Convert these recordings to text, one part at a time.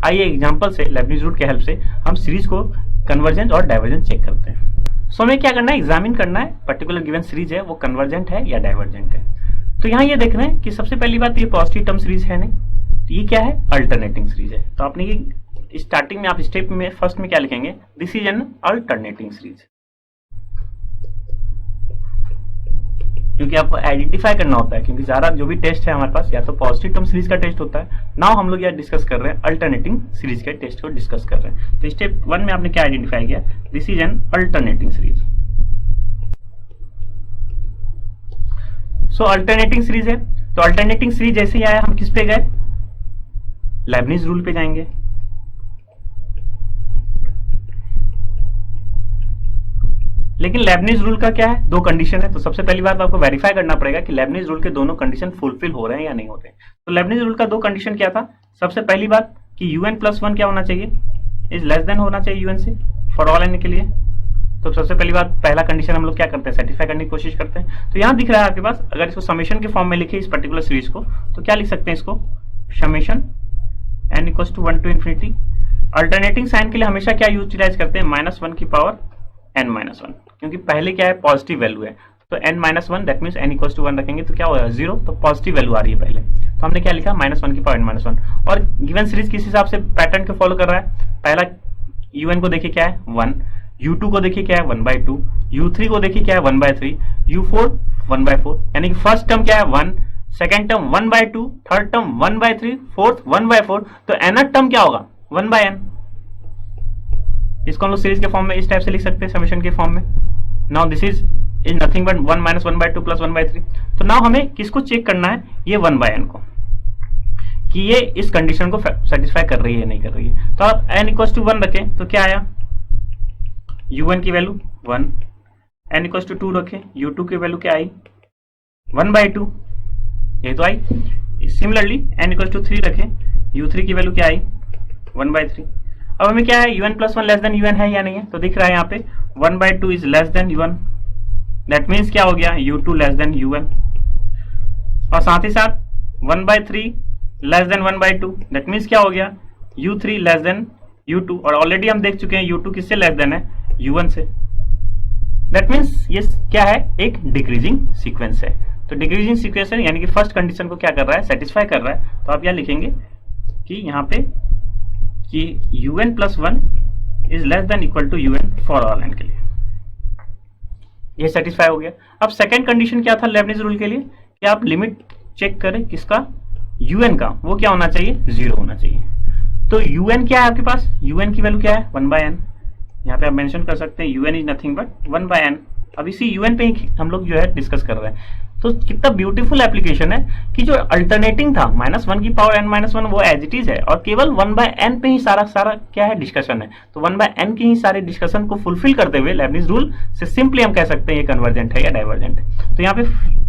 आइए एग्जांपल से Lebanese rule के हेल्प से हम सीरीज को कन्वर्जेंट और डाइवर्जेंट चेक करते हैं। सो हमें क्या करना है, एग्जामिन करना है पर्टिकुलर गिवन सीरीज है वो कन्वर्जेंट है या डाइवर्जेंट है। तो यहाँ ये देख रहे हैं कि सबसे पहली बात ये पॉजिटिव टर्म सीरीज है नहीं, तो ये क्या है, अल्टरनेटिंग सीरीज है। तो आपने ये स्टार्टिंग में आप स्टेप में फर्स्ट में क्या लिखेंगे, this is an alternating series, क्योंकि आपको आइडेंटिफाई करना होता है, क्योंकि ज्यादा जो भी टेस्ट है हमारे पास या तो पॉजिटिव टर्म सीरीज का टेस्ट होता है। नाउ हम लोग यहाँ डिस्कस कर रहे हैं अल्टरनेटिंग सीरीज के टेस्ट को डिस्कस कर रहे हैं। तो स्टेप 1 में आपने क्या आइडेंटिफाई किया, this is an alternating series. So alternating series है, तो अल्टरनेटिंग सीरीज जैसे ही आया हम किस पे गए, लेबनिज रूल पे जाएंगे। लेकिन लेबनिज रूल का क्या है, दो कंडीशन है। तो सबसे पहली बात आपको वेरीफाई करना पड़ेगा कि लेबनिज रूल के दोनों कंडीशन फुलफिल हो रहे हैं या नहीं हो रहे हैं। तो लेबनिज रूल का दो कंडीशन क्या था, सबसे पहली बात कि un+1 क्या होना चाहिए, इज लेस देन होना चाहिए un से फॉर ऑल n के लिए। तो सबसे पहली बात, पहला कंडीशन हम लोग क्या करते हैं, सेटिस्फाई करने की कोशिश करते हैं। तो यहाँ दिख रहा है आपके पास, अगर इसको समेशन के फॉर्म में लिखे इस पर्टिकुलर सीरीज को, तो क्या लिख सकते हैं इसको, summation n = 1 to ∞। Alternating sign के लिए हमेशा क्या यूटिलाइज करते हैं, -1 की पावर n-1, क्योंकि पहले क्या है, पॉजिटिव वैल्यू है। तो n-1 दैट मींस n = 1 रखेंगे तो क्या होगा, 0। तो पॉजिटिव वैल्यू आ रही है पहले, तो हमने क्या लिखा, -1 की पावर n-1। और गिवन सीरीज किस हिसाब से पैटर्न को फॉलो कर रहा है, पहला un को देखिए क्या है 1, u2 को देखिए क्या है 1/2, u3 को देखिए क्या है 1/3, u4 1/4, यानी कि फर्स्ट टर्म क्या है 1, second term 1/2, third term 1/3, fourth 1/4। तो nth टर्म क्या होगा, 1/n। इसको हम लोग सीरीज के फॉर्म में इस टाइप से लिख सकते हैं, समेशन के फॉर्म में। Now this is nothing but 1 - 1/2 + 1/3। तो नाउ हमें किसको चेक करना है, ये 1/n को, कि ये इस कंडीशन को सेटिस्फाई कर रही है नहीं कर रही है। तो आप n = 1 रखें तो क्या आया, un की वैल्यू 1, n = 2 रखें, u2 की वैल्यू क्या आई 1/2, ये तो आई। सिमिलरली n = 3 रखें, u3 की वैल्यू क्या आई 1/3। अब हमें क्या है, un+1 लेस देन un है या नहीं है, तो दिख रहा है यहाँ पे 1/2 is less than un, that means क्या हो गया, u2 लेस देन un। और साथ ही साथ 1/3 लेस देन 1/2, दैट मीन्स क्या हो गया, u3 लेस देन u2। और ऑलरेडी हम देख चुके हैं u2 किससे लेस देन है, u1 से। दैट मीन्स ये क्या है, एक डिक्रीजिंग सीक्वेंस है। तो डिक्रीजिंग सीक्वेंस है, यानी कि फर्स्ट कंडीशन को क्या कर रहा है, सेटिस्फाई कर रहा है। तो आप यह लिखेंगे कि यहाँ पे कि un+1 is less than equal to un for all n के लिए, ये सेटिस्फाई हो गया। अब सेकंड कंडीशन क्या था लेबनिज रूल के लिए, कि आप लिमिट चेक करें किसका, un का, वो क्या होना चाहिए, 0 होना चाहिए। तो un क्या है आपके पास, un की वैल्यू क्या है 1/n, यहाँ पे आप मेंशन कर सकते हैं un is nothing but 1/n। अब इसी un पे ही हम लोग जो है डिस्कस कर रहे हैं। तो कितना ब्यूटीफुल एप्लीकेशन है कि जो अल्टरनेटिंग था -1 की पावर n-1 वो एज इट इज है, और केवल 1/n पे ही सारा क्या है, डिस्कशन है। तो 1/n की ही सारे डिस्कशन को फुलफिल करते हुए लेबनिज रूल से सिंपली हम कह सकते हैं ये कन्वर्जेंट है या डाइवर्जेंट है। तो यहाँ पे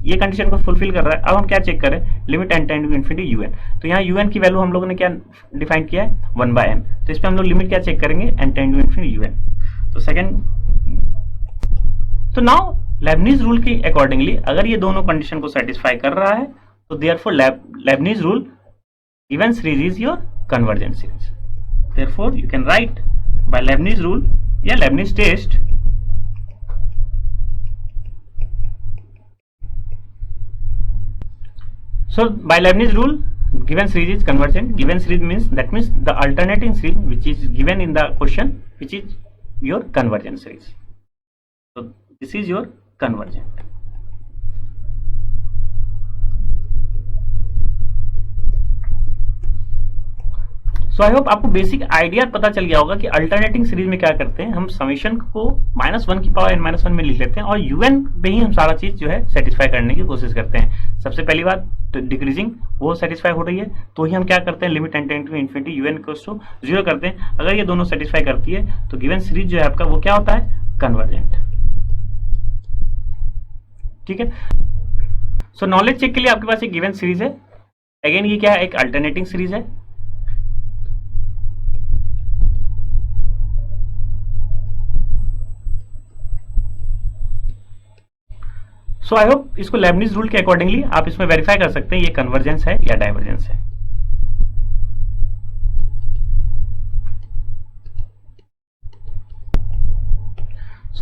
ये कंडीशन को फुलफिल कर रहा है। अब हम क्या चेक करें, limit n tend to infinity un। तो यहाँ un की वैल्यू हम लोगों ने क्या डिफाइन किया है 1/n, तो इस पर हम लोग लिमिट क्या चेक करेंगे, n tend to infinity un। तो सेकेंड, तो नाउ लेबनिज रूल के अकॉर्डिंगली अगर ये दोनों कंडीशन को सेटिस्फाई कर रहा है तो therefore Leibniz rule given series is your convergent series. Therefore you can write by Leibniz rule या Leibniz test so by Leibniz rule given series is convergent. Given series means the alternating series which is given in the question, which is your convergent series. So this is your convergent. So I hope आपको basic idea पता चल गया होगा कि alternating series में क्या करते हैं, हम समेशन को -1 की पावर n-1 में लिख लेते हैं और un पे ही हम सारा चीज जो है सेटिस्फाई करने की कोशिश करते हैं। सबसे पहली बात तो डिक्रीजिंग वो सेटिस्फाई हो रही है तो ही हम क्या करते हैं, limit n tend to infinity un equals to 0 करते हैं। अगर ये दोनों सेटिस्फाई करती है तो गिवन सीरीज जो है आपका वो क्या होता है, कन्वर्जेंट। ठीक है, सो नॉलेज चेक के लिए आपके पास एक गिवन सीरीज है। अगेन ये क्या है, एक अल्टरनेटिंग सीरीज है। सो आई होप इसको लेबनिज रूल के अकॉर्डिंगली आप इसमें वेरीफाई कर सकते हैं ये कन्वर्जेंस है या डाइवर्जेंस है।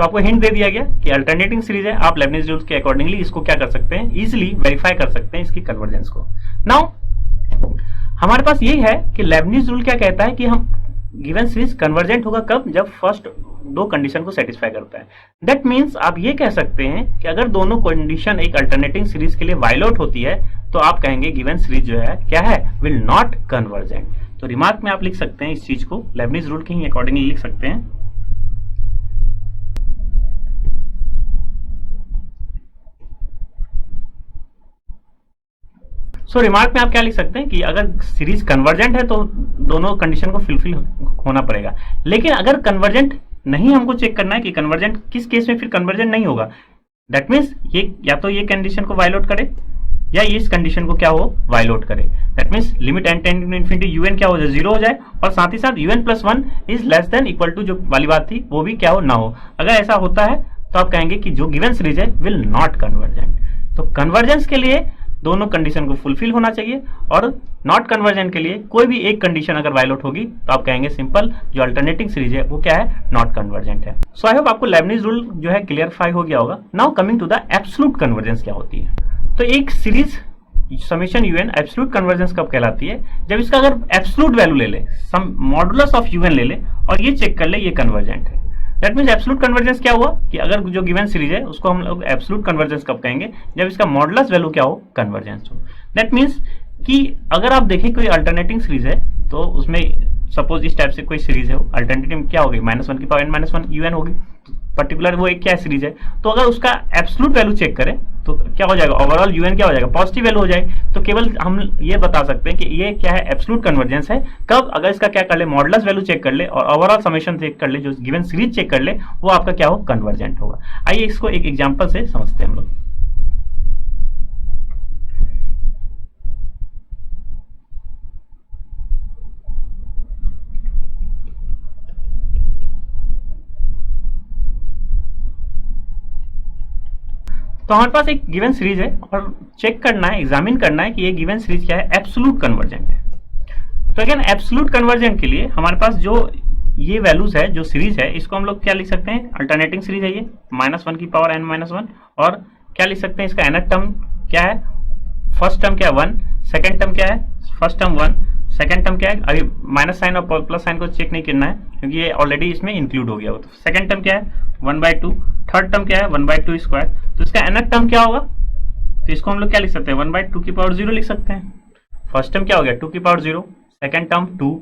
तो आपको हिंट दे दिया गया कि अल्टरनेटिंग सीरीज है, आप लेबनिज रूल के अकॉर्डिंगली इसको क्या कर सकते हैं, इजिली वेरीफाई कर सकते हैं इसकी कन्वर्जेंस को। नाउ हमारे पास यही है कि लेबनिज रूल क्या कहता है कि हम गिवन सीरीज कन्वर्जेंट होगा कब, जब फर्स्ट दो कंडीशन को सेटिस्फाई करता है। दैट मीन्स आप ये कह सकते हैं कि अगर दोनों कंडीशन एक अल्टरनेटिंग सीरीज के लिए वायलेट होती है तो आप कहेंगे गिवन सीरीज जो है क्या है, विल नॉट कन्वर्जेंट। तो रिमार्क में आप लिख सकते हैं इस चीज को, लेबनिज रूल के ही अकॉर्डिंगली लिख सकते हैं। सो रिमार्क में आप क्या लिख सकते हैं कि अगर सीरीज कन्वर्जेंट है तो दोनों कंडीशन को फुलफिल होना पड़ेगा। लेकिन अगर कन्वर्जेंट नहीं, हमको चेक करना है कि कन्वर्जेंट किस केस में फिर कन्वर्जेंट नहीं होगा। दैट मीन्स ये या तो ये कंडीशन को वायलेट करे या इस कंडीशन को क्या हो, वायलेट करे। That means limit n tending to infinity u n क्या हो जाए, 0 हो जाए, और साथ ही साथ u n plus 1 is less than equal to जो वाली बात थी वो भी क्या हो, ना हो। अगर ऐसा होता है तो आप कहेंगे कि जो गिवन सीरीज है विल नॉट कन्वर्जेंट। तो कन्वर्जेंस के लिए दोनों कंडीशन को फुलफिल होना चाहिए, और नॉट कन्वर्जेंट के लिए कोई भी एक कंडीशन अगर वायलेट होगी तो आप कहेंगे सिंपल जो अल्टरनेटिंग सीरीज है वो क्या है, नॉट कन्वर्जेंट है। सो आई होप आपको लेबनिज रूल जो है क्लियरफाई हो गया होगा। Now coming to the absolute convergence क्या होती है। तो एक series summation u n absolute convergence कब कहलाती है, जब इसका अगर एब्सोल्यूट वैल्यू ले ले, सम मॉडुलस ऑफ यूएन ले ले और ये चेक कर ले ये कन्वर्जेंट है। दैट मीन्स एब्सोल्यूट कन्वर्जेंस क्या हुआ कि अगर जो गिवन सीरीज है उसको हम लोग एब्सोल्यूट कन्वर्जेंस कब कहेंगे, जब इसका मॉडुलस वैल्यू क्या हो, कन्वर्जेंस हो। दैट मीन्स कि अगर आप देखें कोई अल्टरनेटिंग सीरीज है तो उसमें सपोज इस टाइप से कोई सीरीज है, अल्टरनेटिव क्या होगी, -1 की पावर n-1 यूएन होगी, पर्टिकुलर वो एक क्या सीरीज है। तो अगर उसका एब्सोल्यूट वैल्यू चेक करें तो क्या हो जाएगा, ओवरऑल यूएन क्या हो जाएगा, पॉजिटिव वैल्यू हो जाए। तो केवल हम ये बता सकते हैं कि ये क्या है, एब्सोल्यूट कन्वर्जेंस है। कब, अगर इसका क्या कर ले, मॉडुलस वैल्यू चेक कर ले और ओवरऑल समेशन चेक कर ले, जो गिवन सीरीज चेक कर ले, वो आपका क्या हो, कन्वर्जेंट होगा। आइए इसको एक एग्जांपल से समझते हैं हम लोग। तो हमारे पास एक गिवन सीरीज है और चेक करना है, एग्जामिन करना है कि ये गिवन सीरीज क्या है, एब्सोल्यूट कन्वर्जेंट है। तो अगेन एब्सोल्यूट कन्वर्जेंट के लिए हमारे पास जो ये वैल्यूज है, जो सीरीज है, इसको हम लोग क्या लिख सकते हैं, अल्टरनेटिंग सीरीज है ये, -1 की पावर n-1, और क्या लिख सकते हैं, इसका nth टर्म क्या है, फर्स्ट टर्म क्या है 1, सेकेंड टर्म क्या है, फर्स्ट टर्म 1, सेकेंड टर्म क्या है, अभी माइनस साइन और प्लस साइन को चेक नहीं करना है क्योंकि ये ऑलरेडी इसमें इंक्लूड हो गया हो। तो सेकेंड टर्म क्या है, 1/2, थर्ड टर्म क्या है, 1/2 स्क्वायर। तो इसका nth टर्म क्या होगा, तो इसको हम लोग क्या लिख सकते हैं, 1/2 की पावर 0 लिख सकते हैं। फर्स्ट टर्म क्या हो गया, 2 की power 0, second term 2,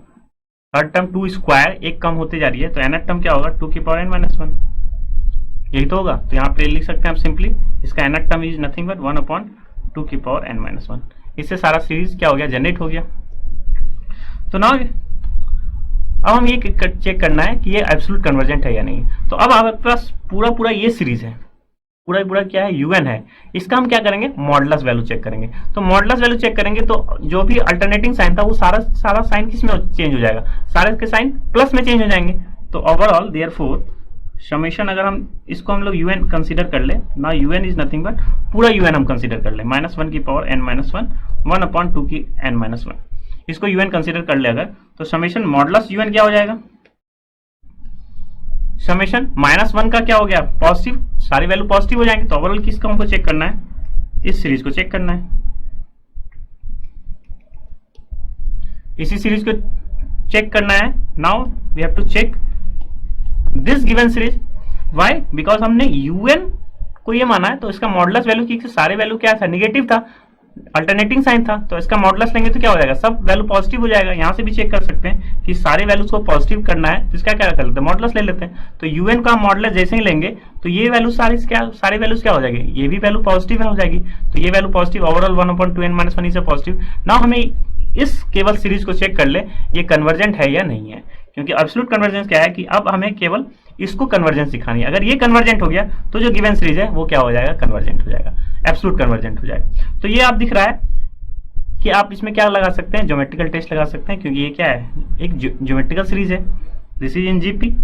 third term 2 square, एक कम होते जा रही है, तो nth टर्म क्या होगा, 2 की पावर n-1, यही तो होगा। तो यहाँ पे लिख सकते हैं आप सिंपली, इसका nth term is nothing but 1/2 की पावर n-1। इससे सारा सीरीज क्या हो गया, जनरेट हो गया। तो ना अब हम ये चेक करना है कि ये एब्सोल्यूट कन्वर्जेंट है या नहीं। तो अब आपके पास पूरा ये सीरीज है, पूरा क्या है, यूएन है। इसका हम क्या करेंगे, मॉडुलस वैल्यू चेक करेंगे। तो मॉडुलस वैल्यू चेक करेंगे तो जो भी अल्टरनेटिंग साइन था वो सारा साइन किस में चेंज हो जाएगा, सारे के साइन प्लस में चेंज हो जाएंगे। तो ओवरऑल देयरफॉर समेशन, अगर हम इसको हम लोग यूएन कंसीडर कर ले ना, यूएन इज नथिंग बट पूरा यूएन हम कंसीडर कर ले, -1 की पावर n-1, 1/2 की n-1, इसको यूएन कंसीडर कर ले अगर, तो समेशन मॉडुलस यूएन क्या हो जाएगा, समेशन -1 का क्या हो गया, पॉजिटिव, सारी वैल्यू पॉजिटिव हो जाएंगे। तो ओवरऑल किसको हमको चेक करना है, इस सीरीज को चेक करना है, इसी सीरीज को चेक करना है। Now we have to check this given series. Why, because हमने यूएन को ये माना है तो इसका मॉडुलस वैल्यू की सारे वैल्यू क्या था, निगेटिव था, अल्टरनेटिंग साइन था। तो इसका मॉडुलस लेंगे तो क्या हो जाएगा, सब वैल्यू पॉजिटिव हो जाएगा। यहाँ से भी चेक कर सकते हैं कि सारे वैल्यूज को पॉजिटिव करना है तो इसका क्या कर लेते हैं, मॉडुलस ले लेते हैं। तो यूएन का मॉडुलस जैसे ही लेंगे तो ये वैल्यू सारे वैल्यूज क्या हो जाएगी, ये भी वैल्यू पॉजिटिव हो जाएगी। तो ये value positive, overall 1/2 n-1 is positive. Now हमें इस केवल सीरीज को चेक कर ले ये कन्वर्जेंट है या नहीं है, क्योंकि एब्सोल्यूट कन्वर्जेंस क्या है कि अब हमें केवल इसको कन्वर्जेंस दिखानी है। अगर ये कन्वर्जेंट हो गया तो जो गिवन सीरीज है वो क्या हो जाएगा, कन्वर्जेंट हो जाएगा, एब्सोल्यूट कन्वर्जेंट हो जाएगा। तो ये आप दिख रहा है कि आप इसमें क्या लगा सकते हैं, ज्योमेट्रिकल टेस्ट लगा सकते हैं, क्योंकि ये क्या है, एक ज्योमेट्रिकल सीरीज है, दिस इज इन जीपी।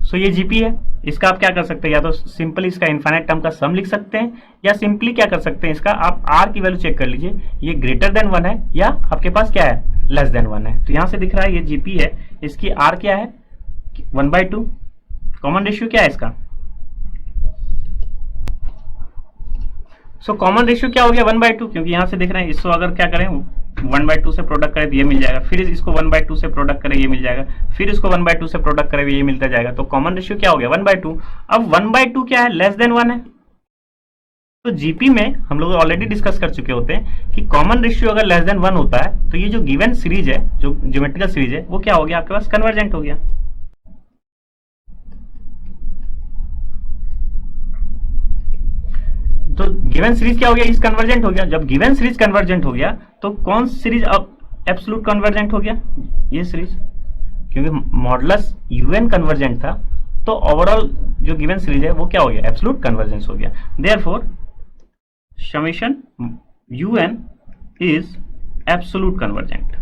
सो ये जीपी है, इसका आप क्या कर सकते हैं, या तो सिंपली इसका इनफाइनाइट टर्म का सम लिख सकते हैं, या सिंपली क्या कर सकते हैं, इसका आप आर की वैल्यू चेक कर लीजिए, ये ग्रेटर देन 1 है या आपके पास क्या है, लेस देन 1 है। तो यहां से दिख रहा है ये जीपी है, इसकी आर क्या है, 1/2, कॉमन रेशियो क्या है इसका? सो कॉमन रेशियो क्या हो गया 1/2, क्योंकि यहां से देख रहे हैं इसको अगर क्या करें 1/2 से प्रोडक्ट करें तो ये मिल जाएगा, फिर इसको 1/2 से प्रोडक्ट करें ये मिल जाएगा, फिर इसको 1/2 से प्रोडक्ट करें ये मिलता जाएगा। तो कॉमन रेशियो क्या हो गया 1/2। अब 1/2 क्या है? लेस देन 1 है। तो जीपी में हम लोग ऑलरेडी डिस्कस कर चुके होते हैं कि कॉमन रेशियो अगर लेस देन 1 होता है तो ये जो गिवन सीरीज है, जो ज्योमेट्रिकल सीरीज है, वो क्या हो गया आपके पास? कन्वर्जेंट हो गया। तो गिवन सीरीज क्या हो गया? इस कन्वर्जेंट हो गया। जब गिवन सीरीज कन्वर्जेंट हो गया तो कौन सीरीज अब एब्सोल्यूट कन्वर्जेंट हो गया? ये सीरीज, क्योंकि मॉडुलस यूएन कन्वर्जेंट था तो ओवरऑल जो गिवन सीरीज है वो क्या हो गया? एब्सोल्यूट कन्वर्जेंस हो गया। Therefore summation UN is absolute convergent.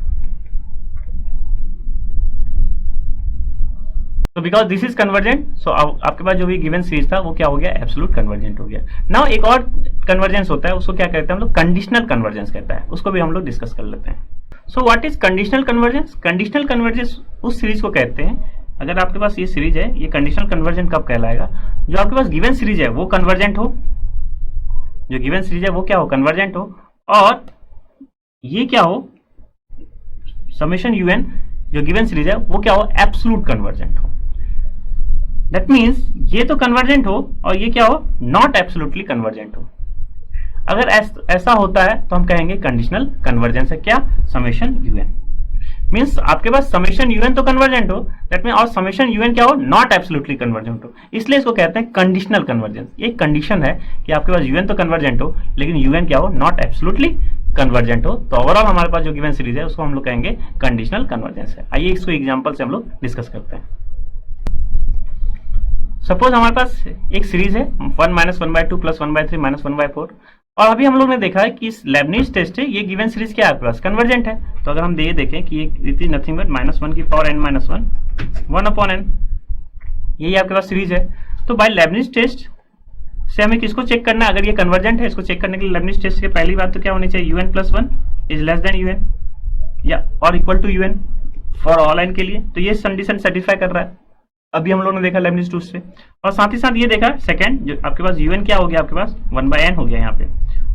तो बिकॉज दिस इज कन्वर्जेंट, सो आपके पास जो भी गिवन सीरीज था वो क्या हो गया? एब्सोल्यूट कन्वर्जेंट हो गया। नाउ एक और कन्वर्जेंस होता है, उसको क्या कहते हैं हम लोग? कंडीशनल कन्वर्जेंस कहता है, उसको भी हम लोग डिस्कस कर लेते हैं। So what is conditional convergence? Conditional convergence उस सीरीज को कहते हैं, अगर आपके पास ये सीरीज है, ये कंडीशनल कन्वर्जेंट कब कहलाएगा? जो आपके पास गिवन सीरीज है वो कन्वर्जेंट हो, जो गिवन सीरीज है वो क्या हो? कन्वर्जेंट हो, और ये क्या हो? समेशन यूएन जो गिवन सीरीज है वो क्या हो? एब्सोल्यूट कन्वर्जेंट हो। दैट मीन्स ये तो कन्वर्जेंट हो और ये क्या हो? नॉट एब्सोल्युटली कन्वर्जेंट हो। अगर ऐसा होता है तो हम कहेंगे कंडीशनल कन्वर्जेंस है। क्या? Summation UN. मीन्स आपके पास समेशन यूएन तो कन्वर्जेंट हो, दैट मीन, और समेशन यूएन क्या हो? नॉट एब्सोल्युटली कन्वर्जेंट हो, इसलिए इसको कहते हैं कंडीशनल कन्वर्जेंस। ये कंडीशन है कि आपके पास यूएन तो कन्वर्जेंट हो लेकिन यूएन क्या हो? नॉट एब्सोल्युटली कन्वर्जेंट हो। तो ओवरऑल हमारे पास जो गिवन सीरीज है उसको हम लोग कहेंगे कंडीशनल कन्वर्जेंस है। आइए इसको एग्जांपल से हम लोग डिस्कस करते हैं। सपोज हमारे पास एक सीरीज है 1 - 1/2 + 1/3 - 1/4, और अभी हम लोग ने देखा है कि इस लेबनीज टेस्ट है ये गिवन सीरीज क्या है आपके पास? कन्वर्जेंट है। तो अगर हम ये देखें कि इट इज नथिंग बट -1 की पावर n - 1 1/n, यही आपके पास सीरीज है। तो बाय लेबनीज टेस्ट से हमें किसको चेक करना है? अगर ये कन्वर्जेंट है, इसको चेक करने के लिए लेबनीज टेस्ट की पहली बात तो क्या होनी चाहिए? un + 1 is less than un या और equal to un for all n के लिए। तो ये कंडीशन सेटिस्फाई कर रहा है, अभी हम लोगों ने देखा लेबनीज टूल्स से। और साथ ही साथ ये देखा सेकंड, जो आपके पास un क्या हो गया? आपके पास 1/n हो गया यहाँ पे।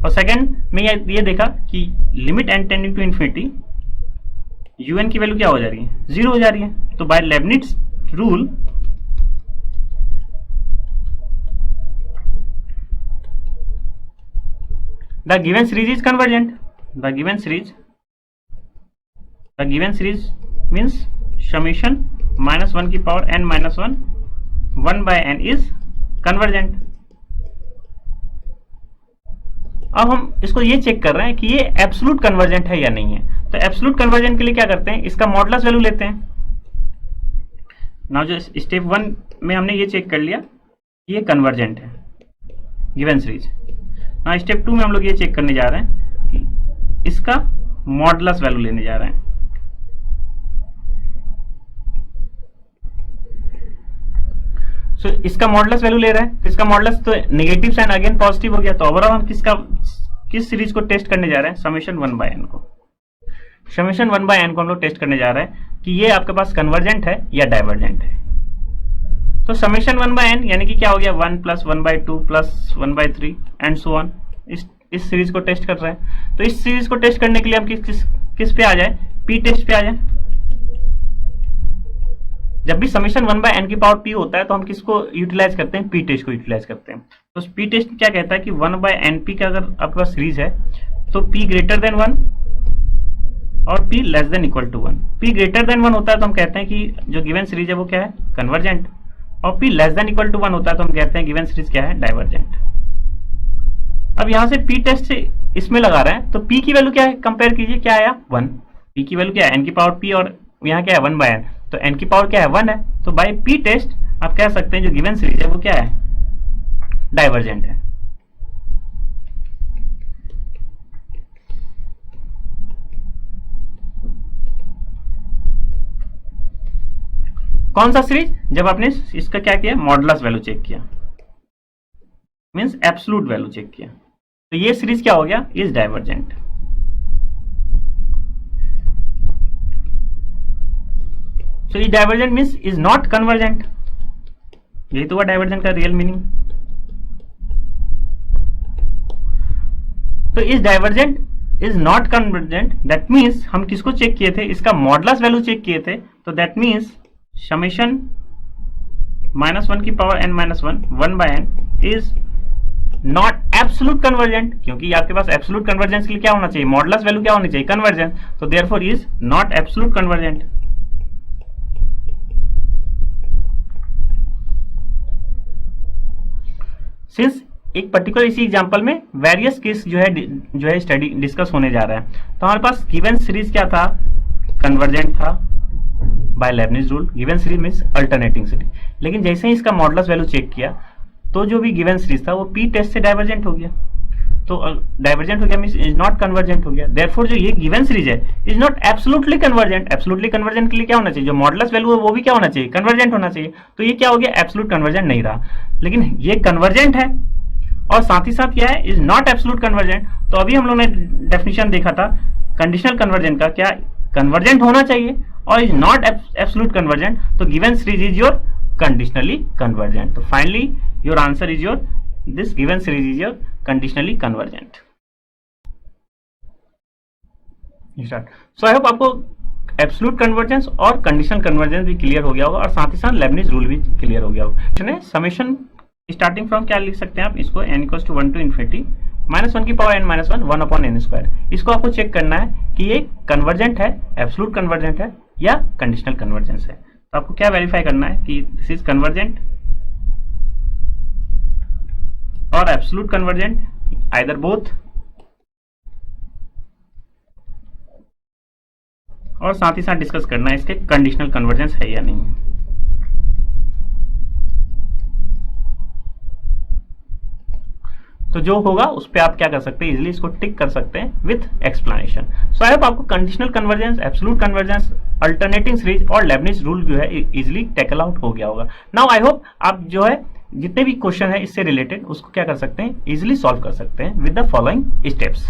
और सेकंड में ये देखा कि limit n tending to infinity un की वैल्यू क्या हो जा रही है? 0 हो जा रही है। तो by Leibniz rule the given series is convergent. The given series means summation -1 की power n - 1 1/n is convergent. अब हम इसको ये चेक कर रहे हैं कि ये एब्सोल्यूट कन्वर्जेंट है या नहीं है। तो एब्सोल्यूट कन्वर्जेंट के लिए क्या करते हैं? इसका मॉडुलस वैल्यू लेते हैं। नाउ जो स्टेप 1 में हमने ये चेक कर लिया ये कन्वर्जेंट है गिवन सीरीज। नाउ स्टेप 2 में हम लोग ये चेक करने जा रहे हैं कि इसका मॉडुलस वैल्यू लेने जा रहे हैं। तो इसका मॉडुलस वैल्यू ले रहे हैं, तो इसका मॉडुलस तो नेगेटिव साइन अगेन पॉजिटिव हो गया। तो ओवरऑल हम किस सीरीज को टेस्ट करने जा रहे हैं? समेशन 1/n को। समेशन 1/n को हम लोग टेस्ट करने जा रहे हैं कि ये आपके पास कन्वर्जेंट है या डाइवर्जेंट है। तो समेशन 1/n यानी कि क्या हो गया? 1 + 1/2 + 1/3 एंड सो ऑन। इस सीरीज को टेस्ट कर रहे हैं। तो इस सीरीज को टेस्ट करने के लिए हम किस पे आ जाए? पी टेस्ट पे आ जाए। जब भी समेशन 1/n की पावर p होता है तो हम किसको यूटिलाइज करते हैं? पी टेस्ट को यूटिलाइज करते हैं। तो पी टेस्ट क्या कहता है कि 1/np का अगर आपके पास सीरीज है तो p ग्रेटर देन 1 और p less than equal to 1। p greater than 1 होता है तो हम कहते हैं कि जो गिवन सीरीज है वो क्या है? कन्वर्जेंट। और p less than equal to 1 होता है तो हम कहते हैं गिवन सीरीज क्या है? डाइवर्जेंट। अब यहां से p टेस्ट से इसमें लगा रहे हैं तो p की वैल्यू क्या है? कंपेयर कीजिए, क्या आया? 1। p की वैल्यू क्या है? n की पावर p, और यहाँ क्या है? 1/n। तो n की पावर क्या है? 1 है। तो बाय p टेस्ट आप कह सकते हैं जो गिवन सीरीज है वो क्या है? डाइवर्जेंट है। कौन सा सीरीज? जब आपने इसका क्या किया? मॉडुलस वैल्यू चेक किया, मींस एब्सोल्यूट वैल्यू चेक किया। तो ये सीरीज क्या हो गया? Is so is divergent means is not convergent, यही तो हुआ डाइवर्जेंट का रियल मीनिंग। तो is divergent is not convergent, that means हम किसको चेक किए थे, इसका मॉडुलस वैल्यू चेक किए थे, तो दैट मीन्स समेशन -1 की power n - 1 by n is not absolute convergent, क्योंकि आपके पास एब्सोल्यूट कन्वर्जेंस के लिए क्या होना चाहिए, मॉडुलस वैल्यू क्या होनी चाहिए, कन्वर्जेंस, तो therefore is not absolute convergent. Since एक पर्टिकुलर इसी एग्जांपल में वेरियस केस जो है स्टडी डिस्कस होने जा रहा है, तो हमारे पास गिवन सीरीज क्या था, कन्वर्जेंट था by Leibniz rule, given series means alternating series. लेकिन जैसे ही इसका मॉडुलस वैल्यू चेक किया तो जो भी गिवन सीरीज था वो पी टेस्ट से डाइवर्जेंट हो गया, तो डाइवर्जेंट हो गया मींस इज नॉट कन्वर्जेंट हो गया। देयरफॉर जो ये गिवन सीरीज है is not absolutely convergent. Absolutely convergent के लिए क्या होना चाहिए, जो मॉडुलस वैल्यू है वो भी क्या होना चाहिए, कन्वर्जेंट होना चाहिए। तो ये क्या हो गया, एब्सोल्यूट कन्वर्जेंट नहीं रहा, लेकिन ये कन्वर्जेंट है और साथ ही साथ क्या है, इज नॉट एब्सोल्यूट कन्वर्जेंट। तो अभी हम लोग ने डेफिनेशन देखा था कंडीशनल कन्वर्जेंट का, क्या कन्वर्जेंट होना चाहिए और इज नॉट एब्सोल्यूट कन्वर्जेंट, तो given series is your conditionally convergent. तो finally your answer is your this given series is your conditionally convergent. So I hope आपको एब्सोल्यूट कन्वर्जेंस और कंडीशनल कन्वर्जेंस भी क्लियर हो गया होगा और साथ ही साथ लेबनिज रूल भी क्लियर हो गया होगा। समेशन स्टार्टिंग फ्रॉम क्या लिख सकते हैं आप, इसको n = 1 to infinity -1 की power n - 1 upon n square. इसको आपको चेक करना है कि ये कन्वर्जेंट है, एब्सोल्यूट कन्वर्जेंट है या कंडीशनल कन्वर्जेंस है। तो आपको क्या वेरीफाई करना है कि दिस इज कन्वर्जेंट और एब्सोल्यूट कन्वर्जेंट, आइदर बोथ, और साथ ही साथ डिस्कस करना है इसके कंडीशनल कन्वर्जेंस है या नहीं। तो जो होगा उस पर आप क्या कर सकते हैं, इजिली इसको टिक कर सकते हैं with explanation. So I hope आपको conditional convergence, absolute convergence, alternating series और लेबनिज रूल जो है इजिली टेकल आउट हो गया होगा। नाउ आई होप आप जो है जितने भी क्वेश्चन है इससे रिलेटेड उसको क्या कर सकते हैं, इजिली सॉल्व कर सकते हैं विद द फॉलोइंग स्टेप्स।